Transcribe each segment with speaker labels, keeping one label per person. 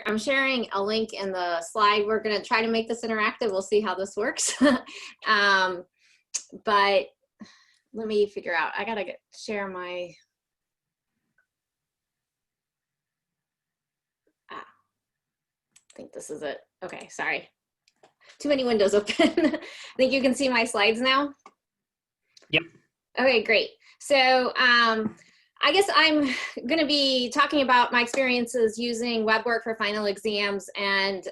Speaker 1: I'm sharing a link in the slide. We're going to try to make this interactive. We'll see how this works. But let me figure out. I got to share my. I think this is it. Okay, sorry. Too many windows open. I think you can see my slides now.
Speaker 2: Yep. Okay,
Speaker 1: great. So I guess I'm going to be talking about my experiences using WeBWorK for final exams. And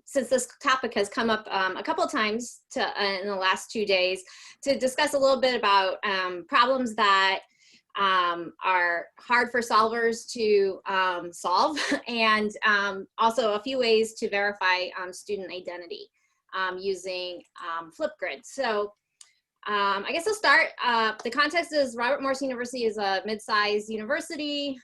Speaker 1: since this topic has come up a couple of times in the last 2 days, to discuss a little bit about problems that are hard for solvers to solve, and also a few ways to verify student identity using Flipgrid. So I guess I'll start. The context is Robert Morris University is a mid-sized university,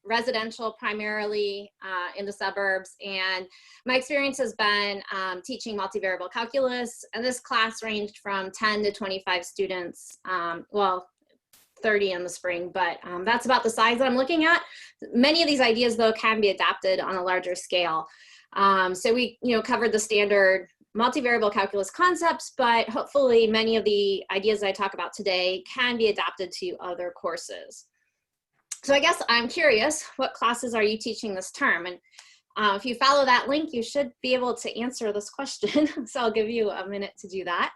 Speaker 1: residential primarily in the suburbs. And my experience has been teaching multivariable calculus. And this class ranged from 10 to 25 students, well, 30 in the spring, but that's about the size that I'm looking at. Many of these ideas, though, can be adapted on a larger scale. So we covered the standard multivariable calculus concepts, but hopefully many of the ideas I talk about today can be adapted to other courses. So I guess I'm curious, what classes are you teaching this term? And if you follow that link, you should be able to answer this question. So I'll give you a minute to do that.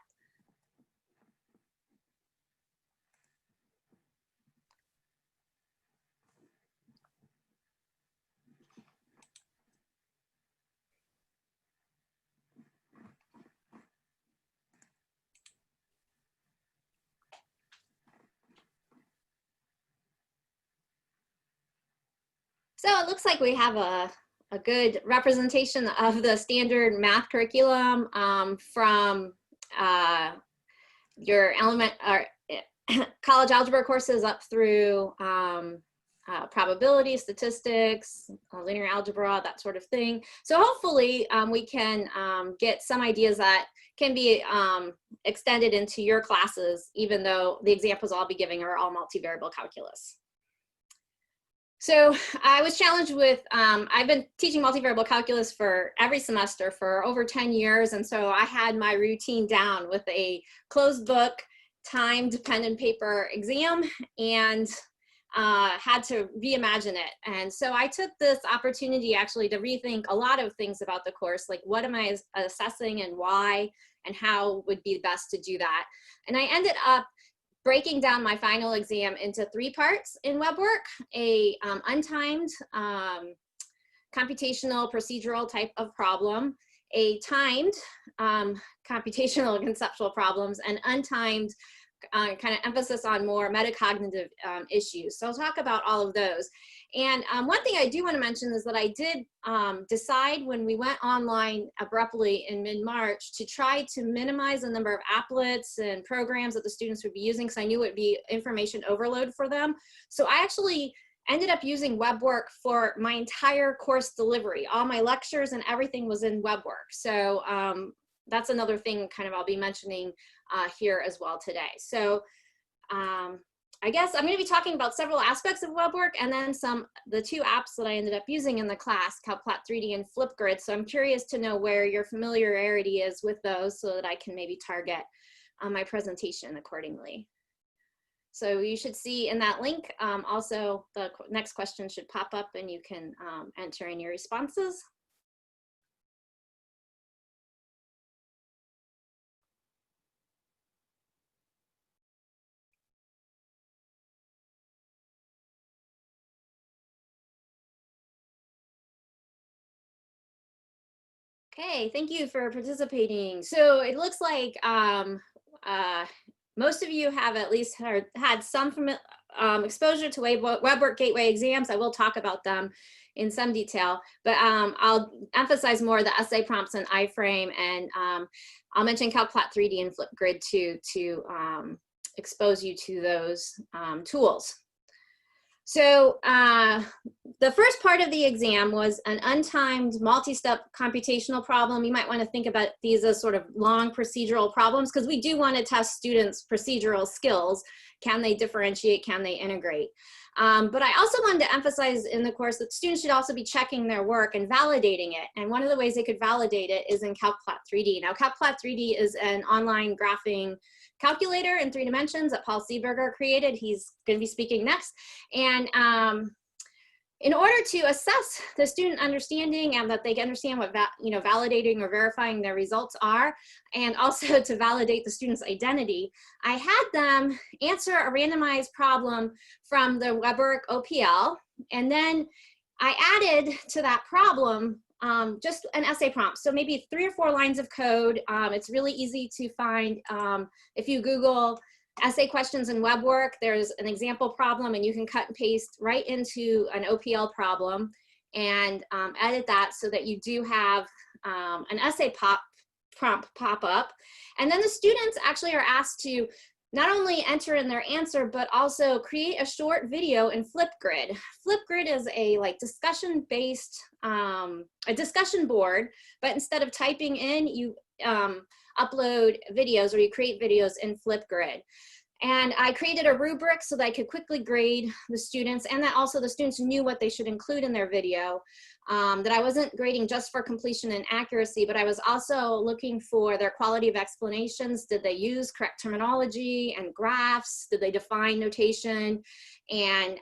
Speaker 1: So it looks like we have a good representation of the standard math curriculum from your college algebra courses up through probability, statistics, linear algebra, that sort of thing. So hopefully we can get some ideas that can be extended into your classes, even though the examples I'll be giving are all multivariable calculus. So I was challenged with, I've been teaching multivariable calculus for every semester for over 10 years. And so I had my routine down with a closed book, timed pen and paper exam, and had to reimagine it. And so I took this opportunity actually to rethink a lot of things about the course, like what am I assessing and why, and how would be best to do that. And I ended up breaking down my final exam into 3 parts in WeBWorK: a untimed computational procedural type of problem, a timed computational conceptual problems, and untimed kind of emphasis on more metacognitive issues. So I'll talk about all of those. And one thing I do want to mention is that I did decide when we went online abruptly in mid-March to try to minimize the number of applets and programs that the students would be using, because I knew it would be information overload for them. So I actually ended up using WeBWorK for my entire course delivery. All my lectures and everything was in WeBWorK. So that's another thing kind of I'll be mentioning here as well today. So I guess I'm going to be talking about several aspects of WeBWorK, and then the 2 apps that I ended up using in the class, Calcplot3D and Flipgrid. So I'm curious to know where your familiarity is with those so that I can maybe target my presentation accordingly. So you should see in that link, also the next question should pop up and you can enter in your responses. Okay, thank you for participating. So it looks like most of you have at least had some exposure to WeBWorK Gateway exams. I will talk about them in some detail, but I'll emphasize more the essay prompts and iframe, and I'll mention Calcplot3D and Flipgrid to expose you to those tools. So the first part of the exam was an untimed multi-step computational problem. You might want to think about these as sort of long procedural problems, because we do want to test students' procedural skills. Can they differentiate? Can they integrate? But I also wanted to emphasize in the course that students should also be checking their work and validating it. And one of the ways they could validate it is in Calcplot3D. Now, Calcplot3D is an online graphing calculator in 3 dimensions that Paul Seeberger created. He's going to be speaking next. And in order to assess the student understanding and that they understand what validating or verifying their results are, and also to validate the student's identity, I had them answer a randomized problem from the WeBWorK OPL, and then I added to that problem just an essay prompt. So maybe 3 or 4 lines of code. It's really easy to find. If you Google essay questions in WeBWorK, there's an example problem and you can cut and paste right into an OPL problem and edit that so that you do have an essay prompt pop up. And then the students actually are asked to not only enter in their answer, but also create a short video in Flipgrid. Flipgrid is a discussion-based, a discussion board, but instead of typing in, you upload videos or you create videos in Flipgrid. And I created a rubric so that I could quickly grade the students, and that also the students knew what they should include in their video. That I wasn't grading just for completion and accuracy, but I was also looking for their quality of explanations. Did they use correct terminology and graphs? Did they define notation? And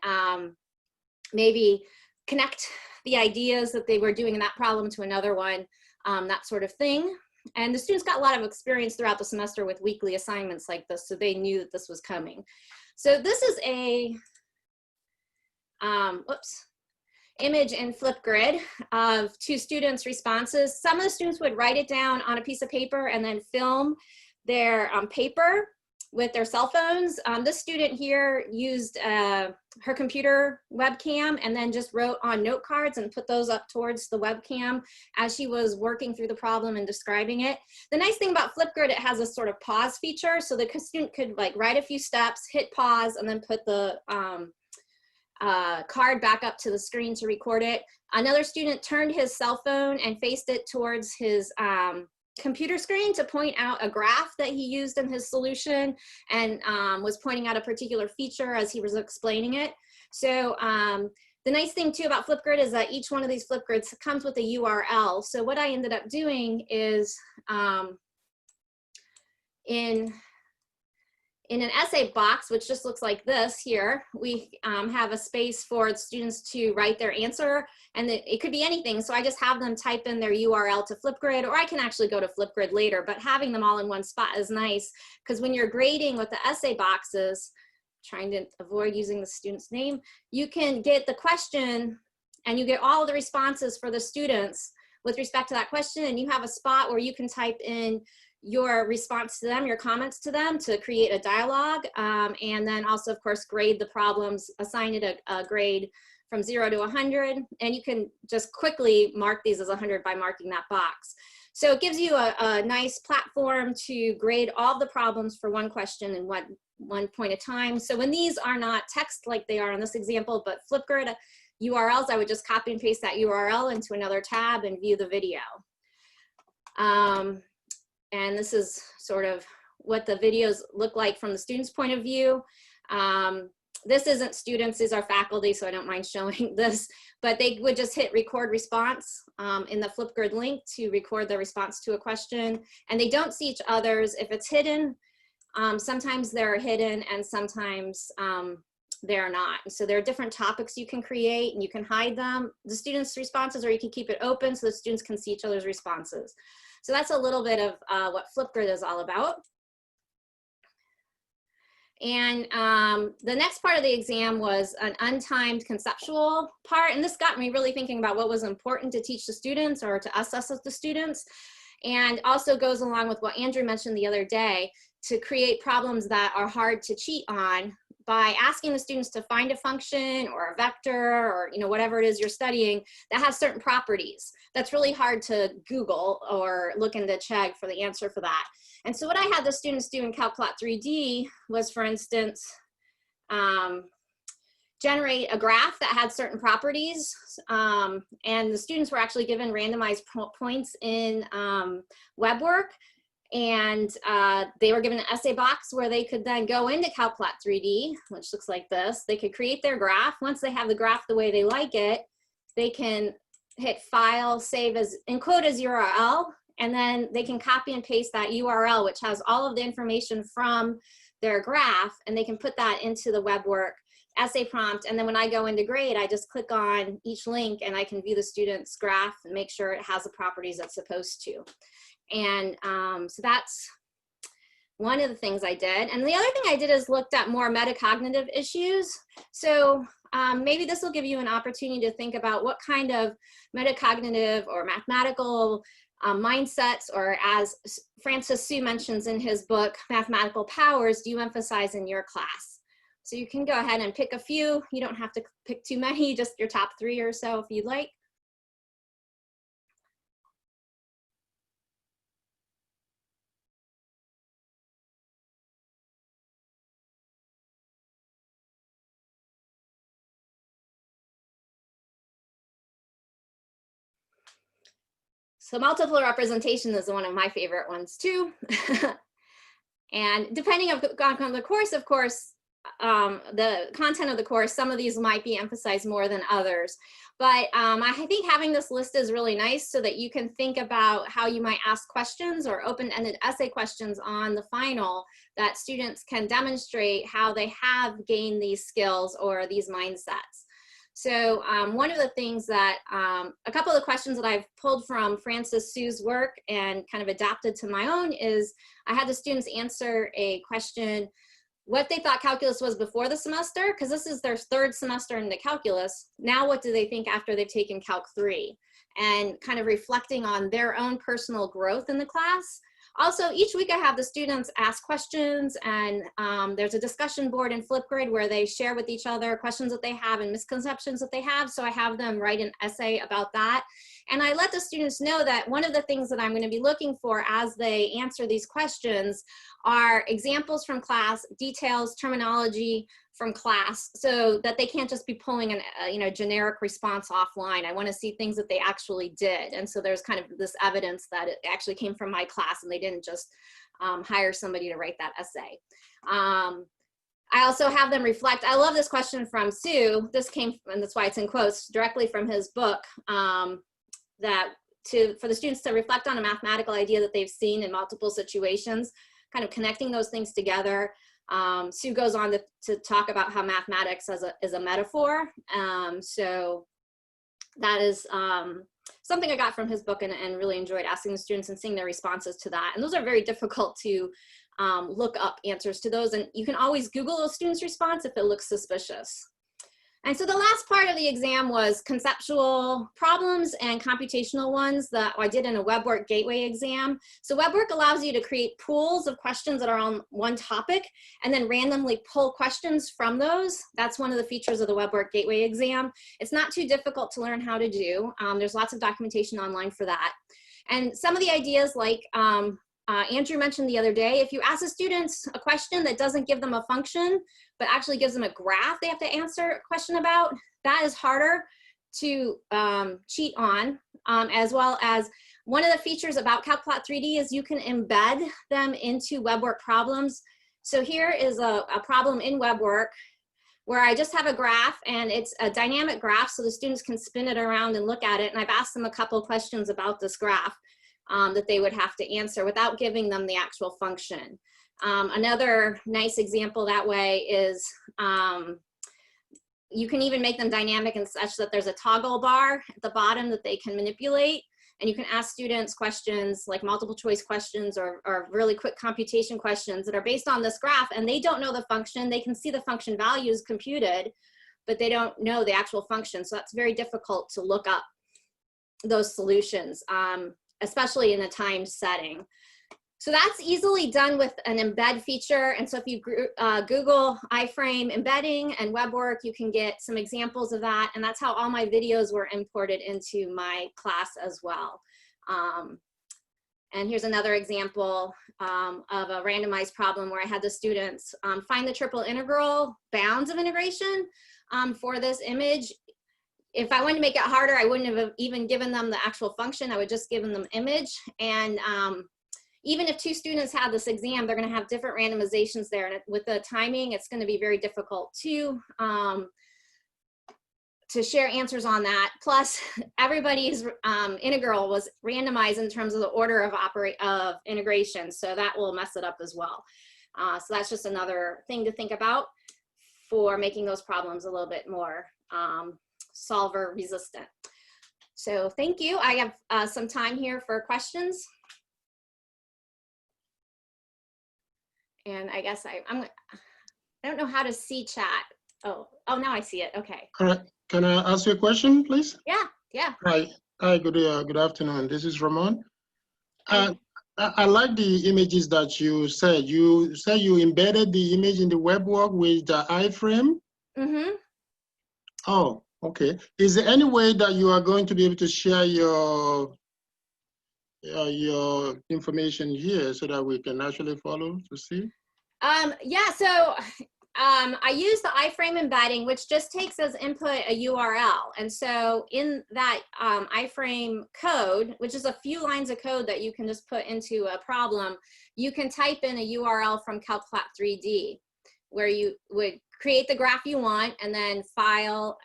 Speaker 1: maybe connect the ideas that they were doing in that problem to another one, that sort of thing. And the students got a lot of experience throughout the semester with weekly assignments like this, so they knew that this was coming. So this is a, image in Flipgrid of 2 students' responses. Some of the students would write it down on a piece of paper and then film their paper with their cell phones. This student here used her computer webcam and then just wrote on note cards and put those up towards the webcam as she was working through the problem and describing it. The nice thing about Flipgrid, it has a sort of pause feature, so the student could write a few steps, hit pause, and then put the card back up to the screen to record it. Another student turned his cell phone and faced it towards his computer screen to point out a graph that he used in his solution, and was pointing out a particular feature as he was explaining it. So the nice thing too about Flipgrid is that each one of these Flipgrids comes with a URL. So what I ended up doing is in an essay box, which just looks like this here, we have a space for students to write their answer, and it could be anything. So I just have them type in their URL to Flipgrid, or I can actually go to Flipgrid later, but having them all in one spot is nice, because when you're grading with the essay boxes, trying to avoid using the student's name, you can get the question and you get all the responses for the students with respect to that question, and you have a spot where you can type in your response to them, your comments to them, to create a dialogue, and then also, of course, grade the problems, assign it a grade from 0 to 100, and you can just quickly mark these as 100 by marking that box. So it gives you a nice platform to grade all the problems for one question in one point of time. So when these are not text like they are in this example, but Flipgrid URLs, I would just copy and paste that URL into another tab and view the video. And this is sort of what the videos look like from the student's point of view. This isn't students, these are faculty, so I don't mind showing this, but they would just hit record response in the Flipgrid link to record their response to a question. And they don't see each other's. If it's hidden, sometimes they're hidden and sometimes they're not. So there are different topics you can create, and you can hide them, the students' responses, or you can keep it open so the students can see each other's responses. So that's a little bit of what Flipgrid is all about. And the next part of the exam was an untimed conceptual part. And this got me really thinking about what was important to teach the students or to assess the students. And also goes along with what Andrew mentioned the other day, to create problems that are hard to cheat on by asking the students to find a function or a vector or whatever it is you're studying that has certain properties. That's really hard to Google or look into Chegg for the answer for that. And so what I had the students do in Calcplot3D was, for instance, generate a graph that had certain properties, and the students were actually given randomized points in WeBWorK. And they were given an essay box where they could then go into Calcplot3D, which looks like this. They could create their graph. Once they have the graph the way they like it, they can hit File, Save as, encode as URL, and then they can copy and paste that URL, which has all of the information from their graph, and they can put that into the WeBWorK essay prompt. And then when I go into grade, I just click on each link and I can view the student's graph and make sure it has the properties it's supposed to. And so that's one of the things I did. And the other thing I did is looked at more metacognitive issues. So maybe this will give you an opportunity to think about what kind of metacognitive or mathematical mindsets, or as Francis Su mentions in his book, Mathematical Powers, do you emphasize in your class? So you can go ahead and pick a few. You don't have to pick too many, just your top 3 or so if you'd like. So multiple representation is one of my favorite ones too. And depending on the course, of course, the content of the course, some of these might be emphasized more than others. But I think having this list is really nice so that you can think about how you might ask questions or open-ended essay questions on the final, that students can demonstrate how they have gained these skills or these mindsets. So one of the things that, a couple of the questions that I've pulled from Francis Su's work and kind of adapted to my own is, I had the students answer a question, what they thought calculus was before the semester, because this is their 3rd semester into calculus. Now what do they think after they've taken Calc 3? And kind of reflecting on their own personal growth in the class. Also, each week I have the students ask questions, and there's a discussion board in Flipgrid where they share with each other questions that they have and misconceptions that they have. So I have them write an essay about that. And I let the students know that one of the things that I'm going to be looking for as they answer these questions are examples from class, details, terminology from class, so that they can't just be pulling an generic response offline. I want to see things that they actually did. And so there's kind of this evidence that it actually came from my class and they didn't just hire somebody to write that essay. I also have them reflect. I love this question from Sue. This came, and that's why it's in quotes, directly from his book, for the students to reflect on a mathematical idea that they've seen in multiple situations, kind of connecting those things together. Sue goes on to talk about how mathematics is a metaphor. So that is something I got from his book and really enjoyed asking the students and seeing their responses to that. And those are very difficult to look up answers to those. And you can always Google a student's response if it looks suspicious. And so the last part of the exam was conceptual problems and computational ones that I did in a WeBWorK Gateway exam. So WeBWorK allows you to create pools of questions that are on one topic and then randomly pull questions from those. That's one of the features of the WeBWorK Gateway exam. It's not too difficult to learn how to do. There's lots of documentation online for that. And some of the ideas, like Andrew mentioned the other day, if you ask the students a question that doesn't give them a function, but actually gives them a graph they have to answer a question about, that is harder to cheat on, as well as one of the features about Calcplot3D is you can embed them into WeBWorK problems. So here is a problem in WeBWorK where I just have a graph, and it's a dynamic graph so the students can spin it around and look at it, and I've asked them a couple of questions about this graph that they would have to answer without giving them the actual function. Another nice example that way is you can even make them dynamic and such that there's a toggle bar at the bottom that they can manipulate, and you can ask students questions like multiple choice questions or really quick computation questions that are based on this graph, and they don't know the function. They can see the function values computed, but they don't know the actual function. So that's very difficult to look up those solutions, especially in a timed setting. So that's easily done with an embed feature. And so if you Google iframe embedding and WeBWorK, you can get some examples of that. And that's how all my videos were imported into my class as well. And here's another example of a randomized problem where I had the students find the triple integral bounds of integration for this image. If I wanted to make it harder, I wouldn't have even given them the actual function. I would just give them the image. And even if 2 students have this exam, they're going to have different randomizations there. And with the timing, it's going to be very difficult to share answers on that. Plus, everybody's integral was randomized in terms of the order of integration. So that will mess it up as well. So that's just another thing to think about for making those problems a little bit more solver resistant. So thank you. I have some time here for questions. And I guess I don't know how to see chat. Oh, now I see it. Okay.
Speaker 3: All right. Can I ask you a question, please?
Speaker 1: Yeah.
Speaker 3: Hi. Good afternoon. This is Ramon. I like the images that you said. You said you embedded the image in the WeBWorK with the iframe?
Speaker 1: Mm-hmm.
Speaker 3: Oh, okay. Is there any way that you are going to be able to share your information here so that we can actually follow to see?
Speaker 1: Yeah, so I use the iframe embedding, which just takes as input a URL. And so in that iframe code, which is a few lines of code that you can just put into a problem, you can type in a URL from Calcplot3D, where you would create the graph you want and then file,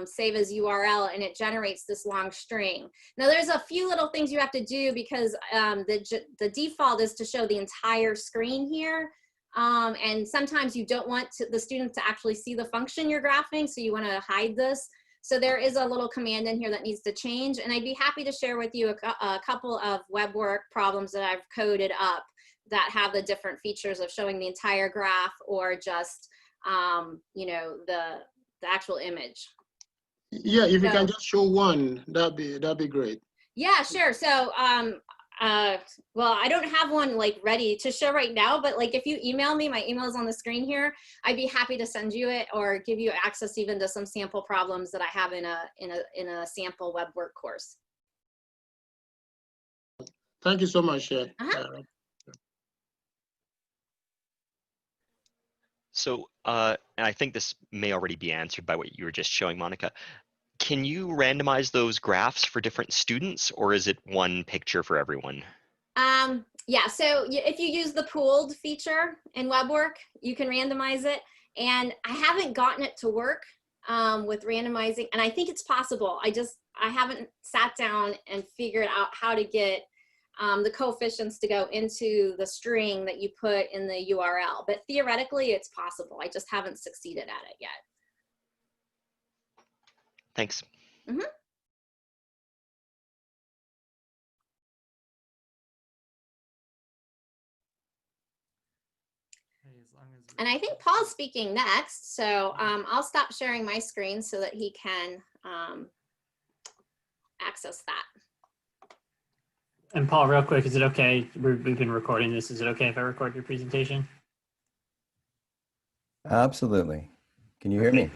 Speaker 1: save as URL, and it generates this long string. Now there's a few little things you have to do because the default is to show the entire screen here. And sometimes you don't want the student to actually see the function you're graphing, so you want to hide this. So there is a little command in here that needs to change, and I'd be happy to share with you a couple of WeBWorK problems that I've coded up that have the different features of showing the entire graph or just you know, the actual image.
Speaker 3: Yeah, if you can just show one, that'd be great.
Speaker 1: Yeah, sure. So well, I don't have one like ready to show right now, but like if you email me, my email is on the screen here. I'd be happy to send you it or give you access even to some sample problems that I have in a sample WeBWorK course.
Speaker 3: Thank you so much.
Speaker 2: So, and I think this may already be answered by what you were just showing, Monica. Can you randomize those graphs for different students, or is it one picture for everyone?
Speaker 1: Yeah, so if you use the pooled feature in WeBWorK, you can randomize it. And I haven't gotten it to work with randomizing, and I think it's possible. I haven't sat down and figured out how to get the coefficients to go into the string that you put in the URL. But theoretically, it's possible. I just haven't succeeded at it yet.
Speaker 2: Thanks.
Speaker 1: Mm-hmm. And I think Paul's speaking next, so I'll stop sharing my screen so that he can access that.
Speaker 4: And Paul, real quick, is it okay? We've been recording this. Is it okay if I record your presentation?
Speaker 5: Absolutely. Can you hear me?